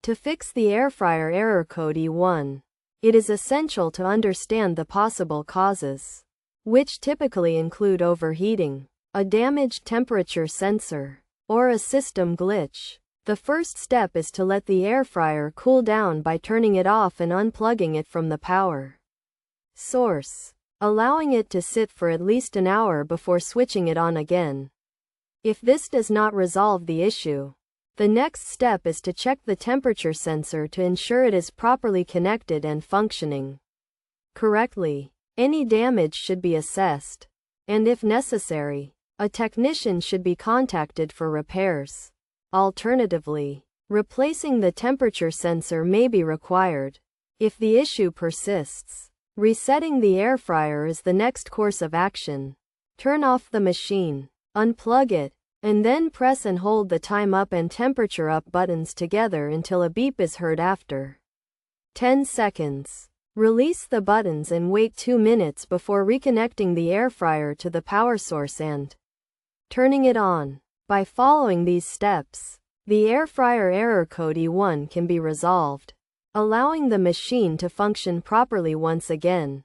To fix the air fryer error code E1, it is essential to understand the possible causes, which typically include overheating, a damaged temperature sensor, or a system glitch. The first step is to let the air fryer cool down by turning it off and unplugging it from the power source, allowing it to sit for at least an hour before switching it on again. If this does not resolve the issue, the next step is to check the temperature sensor to ensure it is properly connected and functioning correctly. Any damage should be assessed, and if necessary, a technician should be contacted for repairs. Alternatively, replacing the temperature sensor may be required. If the issue persists, resetting the air fryer is the next course of action. Turn off the machine, unplug it, and then press and hold the time up and temperature up buttons together until a beep is heard after 10 seconds. Release the buttons and wait 2 minutes before reconnecting the air fryer to the power source and turning it on. By following these steps, the air fryer error code E1 can be resolved, allowing the machine to function properly once again.